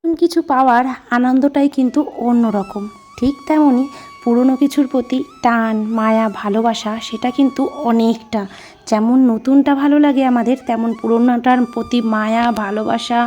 নতুন কিছু পাওয়ার আনন্দটাই কিন্তু অন্যরকম। ঠিক তেমনই পুরনো কিছুর প্রতি টান, মায়া, ভালোবাসা সেটা কিন্তু অনেকটা। যেমন নতুনটা ভালো লাগে আমাদের, তেমন পুরোনোটার প্রতি মায়া, ভালোবাসা,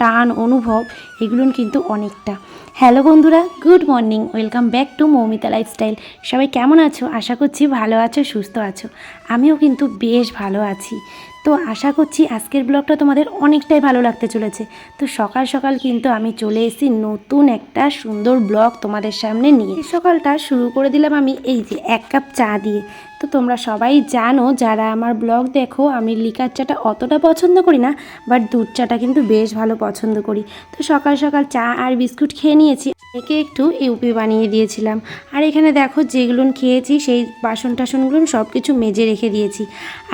টান, অনুভব এগুলো কিন্তু অনেকটা। হ্যালো বন্ধুরা, good morning, welcome back to Moumita lifestyle. সবাই কেমন আছো? আশা করছি ভালো আছো, সুস্থ আছো। আমিও কিন্তু বেশ ভালো আছি। তো আশা করছি আজকের ব্লগটা তোমাদের অনেকটাই ভালো লাগতে চলেছে। তো সকাল সকাল কিন্তু আমি চলে এসেছি নতুন একটা সুন্দর ব্লগ তোমাদের সামনে নিয়ে। সকালটা শুরু করে দিলাম আমি এই যে 1 কাপ চা দিয়ে। তো তোমরা সবাই জানো, যারা আমার ব্লগ দেখো, আমি লিকার চাটা অতটা পছন্দ করি না, বাট দুধ চাটা কিন্তু বেশ ভালো পছন্দ করি। তো সকাল সকাল চা আর বিস্কুট খেয়ে নিয়েছি। একে একটু ইউপি বানিয়ে দিয়েছিলাম। আর এখানে দেখো যেগুলো খেয়েছি সেই বাসন টাসনগুলো সব কিছু মেজে রেখে দিয়েছি।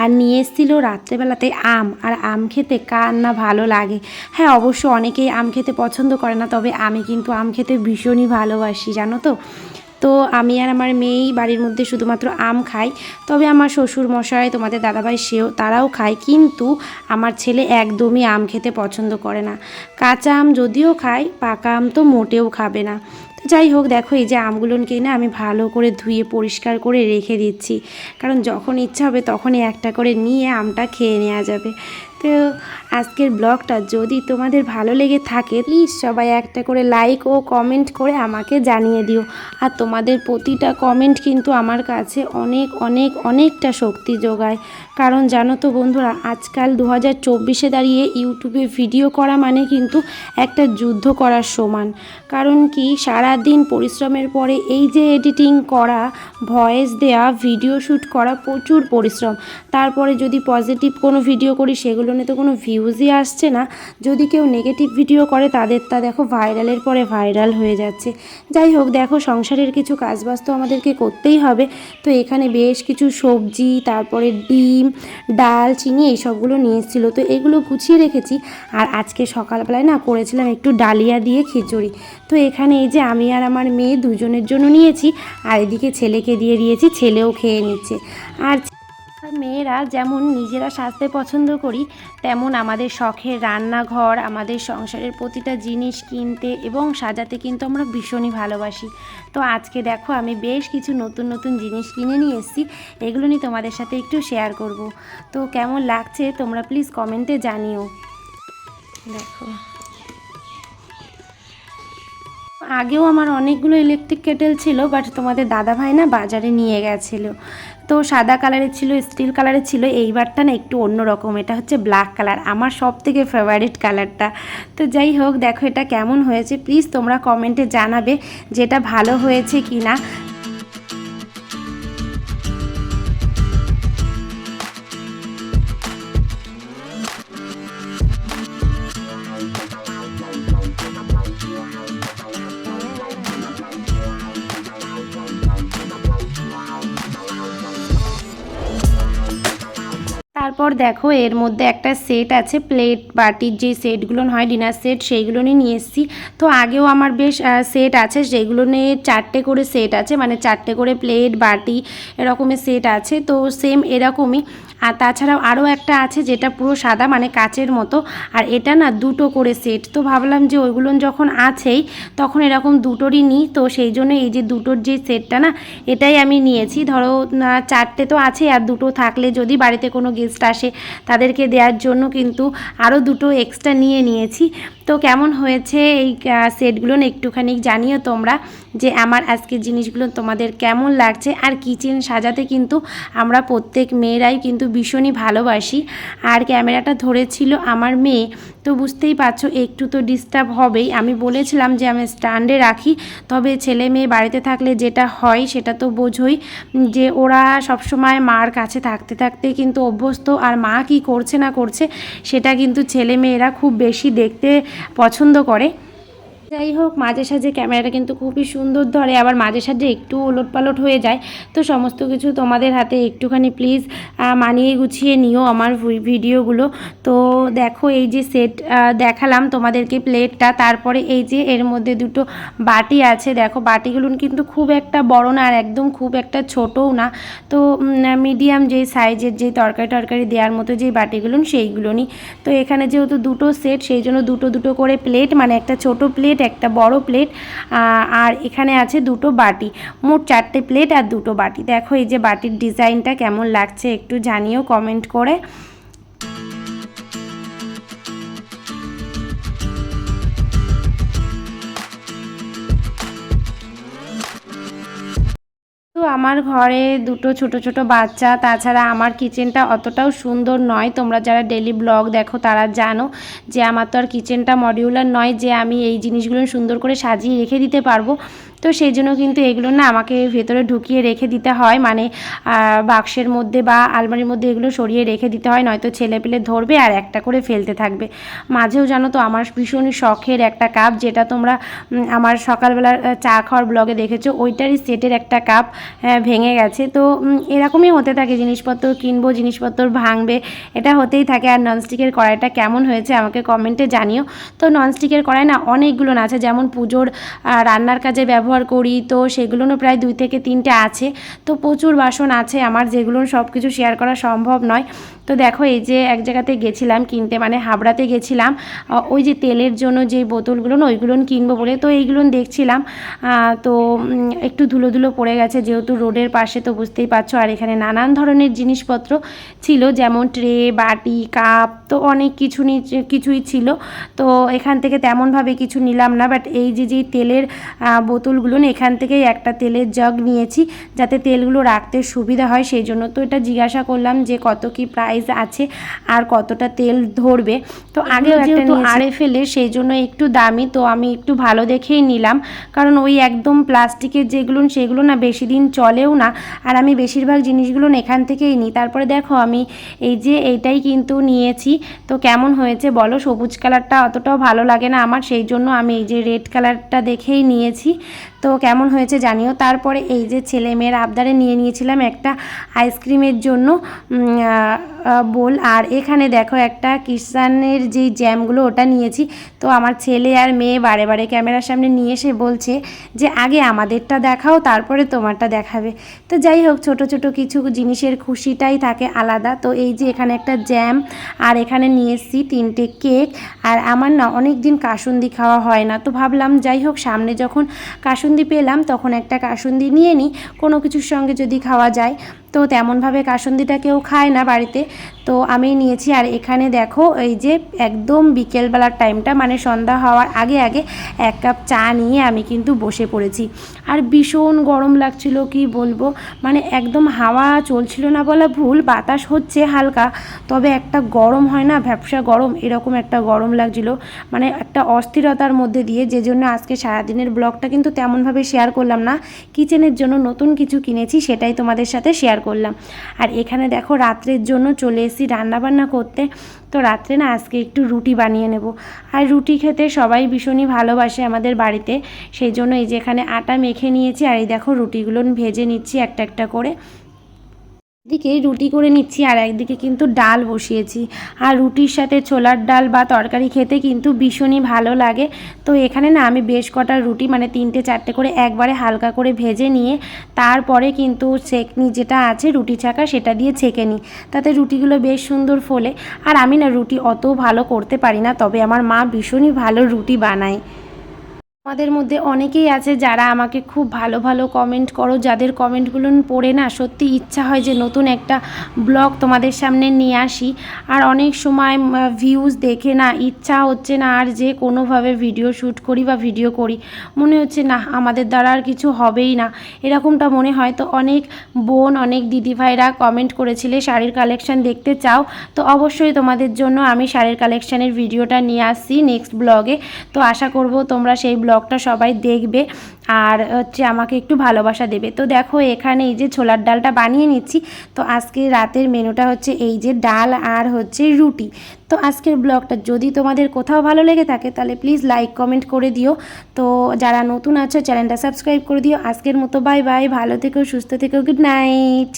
আর নিয়ে এসেছিল রাত্রেবেলাতে আম। আর আম খেতে কার না ভালো লাগে। হ্যাঁ, অবশ্য অনেকেই আম খেতে পছন্দ করে না, তবে আমি কিন্তু আম খেতে ভীষণই ভালোবাসি, জানো তো। তো আমি আর আমার মেয়েই বাড়ির মধ্যে শুধুমাত্র আম খাই। তবে আমার শ্বশুর মশাই, তোমাদের দাদাভাই, তারাও খায়, কিন্তু আমার ছেলে একদমই আম খেতে পছন্দ করে না। কাঁচা আম যদিও খায়, পাকা আম তো মোটেও খাবে না। তো যাই হোক, দেখো এই যে আমগুলোকে না আমি ভালো করে ধুয়ে পরিষ্কার করে রেখে দিচ্ছি, কারণ যখন ইচ্ছা হবে তখনই একটা করে নিয়ে আমটা খেয়ে নেওয়া যাবে। তো আজকের ব্লগটা যদি তোমাদের ভালো লেগে থাকে, প্লিজ সবাই একটা করে লাইক ও কমেন্ট করে আমাকে জানিয়ে দিও। আর তোমাদের প্রতিটা কমেন্ট কিন্তু আমার কাছে অনেক অনেক অনেকটা শক্তি যোগায়। কারণ জানো তো বন্ধুরা, আজকাল 2024-এ দাঁড়িয়ে ইউটিউবে ভিডিও করা মানে কিন্তু একটা যুদ্ধ করার সমান। কারণ কি, সারাদিন পরিশ্রমের পরে এই যে এডিটিং করা, ভয়েস দেওয়া, ভিডিও শ্যুট করা, প্রচুর পরিশ্রম। তারপরে যদি পজিটিভ কোনো ভিডিও করি সেগুলো নিয়ে তো কোনো ভিউজই আসছে না। যদি কেউ নেগেটিভ ভিডিও করে তাদের তা দেখো ভাইরালের পরে ভাইরাল হয়ে যাচ্ছে। যাই হোক, দেখো সংসারের কিছু কাজবাজ তো আমাদেরকে করতেই হবে। তো এখানে বেশ কিছু সবজি, তারপরে ডিম, ডাল, চিনি এইসবগুলো নিয়ে এসেছিলো। তো এগুলো গুছিয়ে রেখেছি। আর আজকে সকালবেলায় না করেছিলাম একটু ডালিয়া দিয়ে খিচুড়ি। তো এখানে এই যে আমি আর আমার মেয়ে দুজনের জন্য নিয়েছি, আর এদিকে ছেলেকে দিয়ে দিয়েছি, ছেলেও খেয়ে নিচ্ছে। আর মেয়েরা যেমন নিজেরা সাজতে পছন্দ করি, তেমন আমাদের শখের রান্নাঘর, আমাদের সংসারের প্রতিটা জিনিস কিনতে এবং সাজাতে কিন্তু আমরা ভীষণই ভালোবাসি। তো আজকে দেখো আমি বেশ কিছু নতুন নতুন জিনিস কিনে নিয়ে এসেছি, এগুলো নিয়ে তোমাদের সাথে একটু শেয়ার করব। তো কেমন লাগছে তোমরা প্লিজ কমেন্টে জানিও। দেখো, আগেও আমার অনেকগুলো ইলেকট্রিক কেটেল ছিল, বাট তোমাদের দাদাভাই না বাজারে নিয়ে গেছিলো। তো সাদা কালারের ছিল, স্টিল কালারের ছিল, এইবারটা না একটু অন্যরকম, এটা হচ্ছে ব্ল্যাক কালার, আমার সব থেকে ফেভারিট কালারটা। তো যাই হোক, দেখো এটা কেমন হয়েছে প্লিজ তোমরা কমেন্টে জানাবে, যেটা ভালো হয়েছে কি না। তারপর দেখো এর মধ্যে একটা সেট আছে, প্লেট বাটির যে সেটগুলো হয় ডিনার সেট, সেইগুলো নিয়ে এসেছি। তো আগেও আমার বেশ সেট আছে, যেগুলো নিয়ে 4টে করে সেট আছে, মানে 4টে করে প্লেট বাটি এরকমের সেট আছে। তো সেম এরকমই। আর তাছাড়াও আরও একটা আছে যেটা পুরো সাদা, মানে কাচের মতো, আর এটা না 2টো করে সেট। তো ভাবলাম যে ওইগুলো যখন আছেই তখন এরকম 2টোরই নিই। তো সেই জন্য এই যে 2টোর যে সেটটা না, এটাই আমি নিয়েছি। ধরো 4টে তো আছে, আর 2টো থাকলে যদি বাড়িতে কোনো গেস্ট আসে তাদেরকে দেওয়ার জন্য কিন্তু আরও 2টো এক্সট্রা নিয়ে নিয়েছি। তো কেমন হয়েছে এই সেটগুলো একটুখানি জানিও তোমরা, যে আমার আজকের জিনিসগুলো তোমাদের কেমন লাগছে। আর কিচেন সাজাতে কিন্তু আমরা প্রত্যেক মেয়েরাই কিন্তু ভীষণই ভালোবাসি। আর ক্যামেরাটা ধরেছিল আমার মেয়ে, তো বুঝতেই পারছো একটু তো ডিস্টার্ব হবেই। আমি বলেছিলাম যে আমি স্ট্যান্ডে রাখি, তবে ছেলে মেয়ে বাড়িতে থাকলে যেটা হয় সেটা তো বোঝোই, যে ওরা সবসময় মার কাছে থাকতে থাকতে কিন্তু অভ্যস্ত, আর মা কি করছে না করছে সেটা কিন্তু ছেলে মেয়েরা খুব বেশি দেখতে পছন্দ করে। যাই হোক, মাঝে সাঝে ক্যামেরাটা কিন্তু খুবই সুন্দর ধরে, আবার মাঝে সাঝে একটু ওলটপালট হয়ে যায়। তো সমস্ত কিছু তোমাদের হাতে একটুখানি প্লিজ মানিয়ে গুছিয়ে নিও আমার ভিডিওগুলো। তো দেখো এই যে সেট দেখালাম তোমাদেরকে প্লেটটা, তারপরে এই যে এর মধ্যে দুটো বাটি আছে। দেখো বাটিগুলো কিন্তু খুব একটা বড় না আর একদম খুব একটা ছোটও না, তো মিডিয়াম যেই সাইজের যে তরকারি দেওয়ার মতো যেই বাটিগুলো সেইগুলো নিই। তো এখানে যেহেতু দুটো সেট সেই জন্য দুটো দুটো করে প্লেট, মানে একটা ছোট প্লেট একটা বড় প্লেট, আর এখানে আছে দুটো বাটি, মোট 4টে প্লেট আর দুটো বাটি। দেখো এই যে বাটির ডিজাইনটা কেমন লাগছে একটু জানিও কমেন্ট করে। তো আমার ঘরে দুটো ছোট ছোট বাচ্চা, তাছাড়া আমার কিচেনটা অতটাও সুন্দর নয়। তোমরা যারা ডেলি ব্লগ দেখো তারা জানো যে আমার তো আর কিচেনটা মডিউলার নয় যে আমি এই জিনিসগুলো সুন্দর করে সাজিয়ে রেখে দিতে পারবো। তো সেই জন্য কিন্তু এগুলো না আমাকে ভেতরে ঢুকিয়ে রেখে দিতে হয়, মানে বাক্সের মধ্যে বা আলমারির মধ্যে এগুলো সরিয়ে রেখে দিতে হয়, নয়তো ছেলে পেলে ধরবে আর একটা করে ফেলতে থাকবে। মাঝেও জানো তো আমার ভীষণ শখের একটা কাপ, যেটা তোমরা আমার সকালবেলার চা খাওয়ার ব্লগে দেখেছো, ওইটারই সেটের একটা কাপ ভেঙে গেছে। তো এরকমই হতে থাকে, জিনিসপত্র কিনবো জিনিসপত্র ভাঙবে, এটা হতেই থাকে। আর ননস্টিকের কড়াইটা কেমন হয়েছে আমাকে কমেন্টে জানিও। তো ননস্টিকের কড়াই না অনেকগুলো আছে, যেমন পুজোর রান্নার কাজে ব্যবহার করি, তো সেগুলোও প্রায় 2 থেকে 3টে আছে। তো প্রচুর বাসন আছে আমার, যেগুলো সব কিছু শেয়ার করা সম্ভব নয়। তো দেখো এই যে এক জায়গাতে গেছিলাম কিনতে, মানে হাবড়াতে গেছিলাম, ওই যে তেলের জন্য যে বোতলগুলো না ওইগুলো কিনবো বলে, তো এইগুলো দেখছিলাম। তো একটু ধুলো ধুলো পড়ে গেছে যেহেতু রোডের পাশে, তো বুঝতেই পারছো। আর এখানে নানান ধরনের জিনিসপত্র ছিল, যেমন ট্রে, বাটি, কাপ, তো অনেক কিছুই ছিল। তো এখান থেকে তেমনভাবে কিছু নিলাম না, বাট এই যে যেই তেলের বোতলগুলো না, এখান থেকেই একটা তেলের জগ নিয়েছি যাতে তেলগুলো রাখতে সুবিধা হয় সেই জন্য। তো এটা জিজ্ঞাসা করলাম যে কত কি প্রাইস আছে আর কতটা তেল ধরবে। তো আগেও যেহেতু RFL সেই জন্য একটু দামি, তো আমি একটু ভালো দেখেই নিলাম, কারণ ওই একদম প্লাস্টিকের যেগুলো সেগুলো না বেশি দিন চলেও না, আর আমি বেশিরভাগ জিনিসগুলো এখান থেকেই নিই। তারপরে দেখো আমি এই যে এইটাই কিন্তু নিয়েছি, তো কেমন হয়েছে বলো। সবুজ কালারটা অতটাও ভালো লাগে না আমার, সেই জন্য আমি এই যে রেড কালারটা দেখেই নিয়েছি। তো কেমন হয়েছে জানিও। তারপরে এই যে ছেলে মেয়ের আবদারে নিয়েছিলাম একটা আইসক্রিমের জন্য বোল, আর এখানে দেখো একটা কিষানের যেই জ্যামগুলো ওটা নিয়েছি। তো আমার ছেলে আর মেয়ে বারে বারে ক্যামেরার সামনে নিয়ে এসে বলছে যে আগে আমাদেরটা দেখাও তারপরে তোমারটা দেখাবে। তো যাই হোক, ছোট ছোট কিছু জিনিসের খুশিটাই থাকে আলাদা। তো এই যে এখানে একটা জ্যাম, আর এখানে নিয়ে এসেছি 3টে কেক। আর আমার না অনেক দিন কাসুন্দি খাওয়া হয় না, তো ভাবলাম যাই হোক সামনে যখন কাসুন্দি পেলাম তখন একটা কাসুন্দি নিয়ে নিই, কোনো কিছুর সঙ্গে যদি খাওয়া যায়। তো তেমনভাবে কাসুন্দিটা কেউ খায় না বাড়িতে, তো আমি নিয়েছি। আর এখানে দেখো এই যে একদম বিকেলবেলার টাইমটা, মানে সন্ধ্যা হওয়ার আগে আগে 1 কাপ চা নিয়ে আমি কিন্তু বসে পড়েছি। আর ভীষণ গরম লাগছিল, কি বলবো, মানে একদম হাওয়া চলছিল না বলা ভুল, বাতাস হচ্ছে হালকা, তবে একটা গরম হয় না, ভ্যাপসা গরম, এরকম একটা গরম লাগছিল, মানে একটা অস্থিরতার মধ্যে দিয়ে। যে জন্য আজকে সারাদিনের ব্লগটা কিন্তু তেমনভাবে শেয়ার করলাম না, কিচেনের জন্য নতুন কিছু কিনেছি সেটাই তোমাদের সাথে শেয়ার করলাম। আর এখানে দেখো রাত্রের জন্য চলে এসেছি রান্নাবান্না করতে। তো রাত্রে না আজকে একটু রুটি বানিয়ে নেব, আর রুটি খেতে সবাই ভীষণই ভালোবাসে আমাদের বাড়িতে, সেই জন্য এই যে এখানে আটা মেখে নিয়েছি। আর এই দেখো রুটিগুলো ভেজে নিচ্ছি একটা একটা করে, একদিকে রুটি করে নিচ্ছি আর একদিকে কিন্তু ডাল বসিয়েছি। আর রুটির সাথে ছোলার ডাল বা তরকারি খেতে কিন্তু ভীষণই ভালো লাগে। তো এখানে না আমি বেশ কটা রুটি, মানে 3টে 4টে করে একবারে হালকা করে ভেজে নিয়ে তারপরে কিন্তু ছেঁকনি যেটা আছে রুটি ছাঁকা সেটা দিয়ে ছেঁকে নিই, তাতে রুটিগুলো বেশ সুন্দর ফোলে। আর আমি না রুটি অত ভালো করতে পারি না, তবে আমার মা ভীষণই ভালো রুটি বানায়। আমাদের মধ্যে অনেকেই আছে যারা আমাকে খুব ভালো ভালো কমেন্ট করো, যাদের কমেন্টগুলো পড়ে না সত্যি ইচ্ছা হয় যে নতুন একটা ব্লগ তোমাদের সামনে নিয়ে আসি। আর অনেক সময় ভিউজ দেখে না ইচ্ছা হচ্ছে না আর যে কোনোভাবে ভিডিও শ্যুট করি বা ভিডিও করি, মনে হচ্ছে না আমাদের দ্বারা আর কিছু হবেই না, এরকমটা মনে হয়। তো অনেক বোন, অনেক দিদিভাইরা কমেন্ট করেছিলে শাড়ির কালেকশান দেখতে চাও, তো অবশ্যই তোমাদের জন্য আমি শাড়ির কালেকশানের ভিডিওটা নিয়ে আসছি নেক্সট ব্লগে। তো আশা করব তোমরা সেই ব্লগ ব্লগটা সবাই দেখবে আর হচ্ছে আমাকে একটু ভালোবাসা দেবে। তো দেখো এখানে এই যে ছোলার ডালটা বানিয়ে নিচ্ছি। তো আজকে রাতের মেনুটা হচ্ছে এই যে ডাল আর হচ্ছে রুটি। তো আজকের ব্লগটা যদি তোমাদের কোথাও ভালো লেগে থাকে তাহলে প্লিজ লাইক কমেন্ট করে দিও। তো যারা নতুন আছো চ্যানেলটা সাবস্ক্রাইব করে দিও। আজকের মতো বাই বাই, ভালো থেকো, সুস্থ থেকো, গুড নাইট।